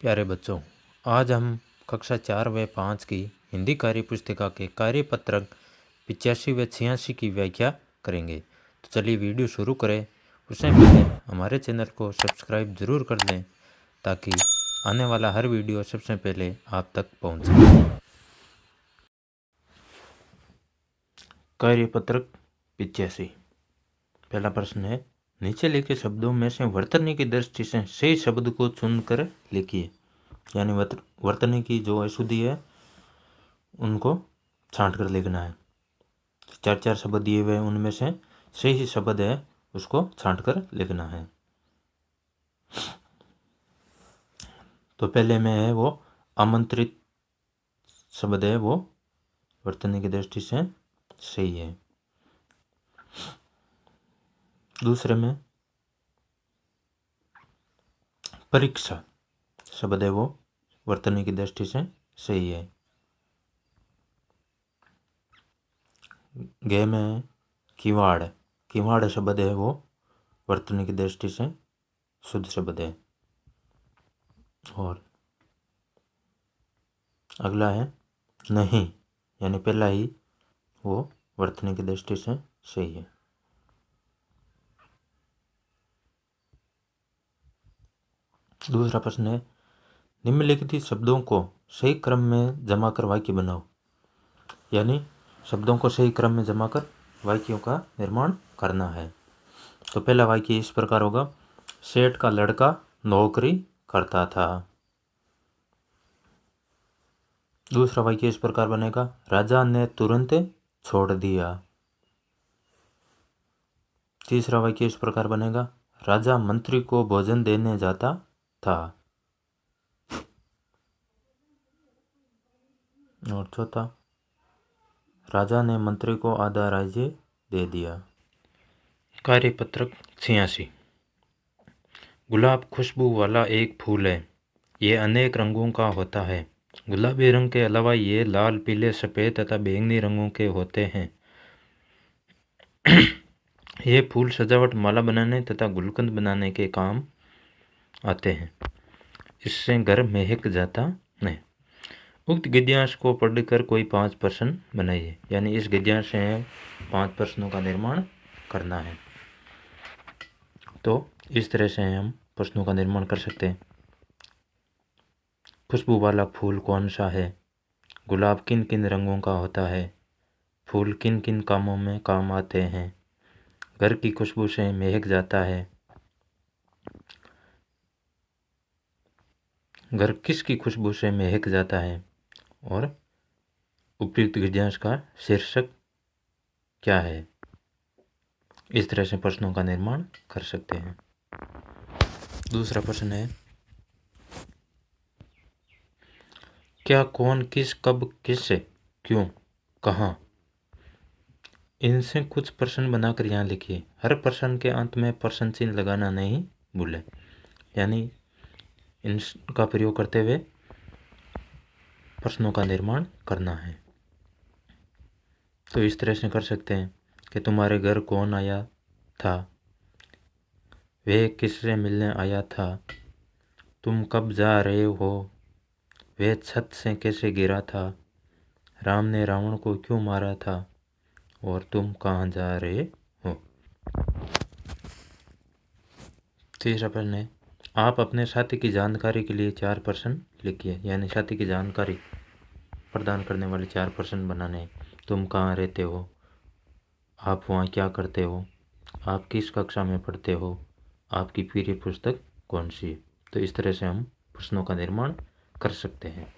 प्यारे बच्चों, आज हम कक्षा 4 व 5 की हिंदी कार्य पुस्तिका के कार्यपत्रक 85 व 86 की व्याख्या करेंगे। तो चलिए वीडियो शुरू करें। उससे पहले हमारे चैनल को सब्सक्राइब जरूर कर लें ताकि आने वाला हर वीडियो सबसे पहले आप तक पहुंचे। कार्यपत्रक 85। पहला प्रश्न है, नीचे लिखे शब्दों में से वर्तनी की दृष्टि से सही शब्द को चुनकर लिखिए। यानी वर्तनी की जो अशुद्धि है उनको छांट कर लिखना है। चार शब्द दिए हुए, उनमें से सही शब्द है उसको छांट कर लिखना है। तो पहले में है वो आमंत्रित शब्द है, वो वर्तनी की दृष्टि से सही है। दूसरे में परीक्षा शब्द है, वो वर्तनी की दृष्टि से सही है। गे में किवाड़ शब्द है, वो वर्तनी की दृष्टि से शुद्ध शब्द है। और अगला है नहीं, यानी पहला ही वो वर्तनी की दृष्टि से सही है। दूसरा प्रश्न है, निम्नलिखित शब्दों को सही क्रम में जमा कर वाक्य बनाओ। यानी शब्दों को सही क्रम में जमा कर वाक्यों का निर्माण करना है। तो पहला वाक्य इस प्रकार होगा, सेठ का लड़का नौकरी करता था। दूसरा वाक्य इस प्रकार बनेगा, राजा ने तुरंत छोड़ दिया। तीसरा वाक्य इस प्रकार बनेगा, राजा मंत्री को भोजन देने जाता था। और चौथा, राजा ने मंत्री को आधा राज्य दे दिया। कार्यपत्रक 86। गुलाब खुशबू वाला एक फूल है। ये अनेक रंगों का होता है। गुलाबी रंग के अलावा ये लाल, पीले, सफ़ेद तथा बैंगनी रंगों के होते हैं। ये फूल सजावट, माला बनाने तथा गुलकंद बनाने के काम आते हैं। इससे घर महक जाता है। उक्त गद्यांश को पढ़कर कोई 5 प्रश्न बनाइए। यानी इस गद्यांश से 5 प्रश्नों का निर्माण करना है। तो इस तरह से हम प्रश्नों का निर्माण कर सकते हैं। खुशबू वाला फूल कौन सा है? गुलाब किन किन रंगों का होता है? फूल किन किन कामों में काम आते हैं? घर की खुशबू से महक जाता है। घर किसकी खुशबू से महक जाता है? और उपयुक्त गद्यांश का शीर्षक क्या है? इस तरह से प्रश्नों का निर्माण कर सकते हैं। दूसरा प्रश्न है, क्या, कौन, किस, कब, किससे, क्यों, कहाँ। इनसे कुछ प्रश्न बनाकर यहाँ लिखिए। हर प्रश्न के अंत में प्रश्न चिन्ह लगाना नहीं भूलें। यानी इनका प्रयोग करते हुए प्रश्नों का निर्माण करना है। तो इस तरह से कर सकते हैं कि तुम्हारे घर कौन आया था? वह किससे मिलने आया था? तुम कब जा रहे हो? वह छत से कैसे गिरा था? राम ने रावण को क्यों मारा था? और तुम कहाँ जा रहे हो? तीसरा प्रश्न है, आप अपने साथी की जानकारी के लिए 4 प्रश्न लिखिए। यानी साथी की जानकारी प्रदान करने वाले 4 प्रश्न बनाने। तुम कहाँ रहते हो? आप वहाँ क्या करते हो? आप किस कक्षा में पढ़ते हो? आपकी प्रिय पुस्तक कौन सी है? तो इस तरह से हम प्रश्नों का निर्माण कर सकते हैं।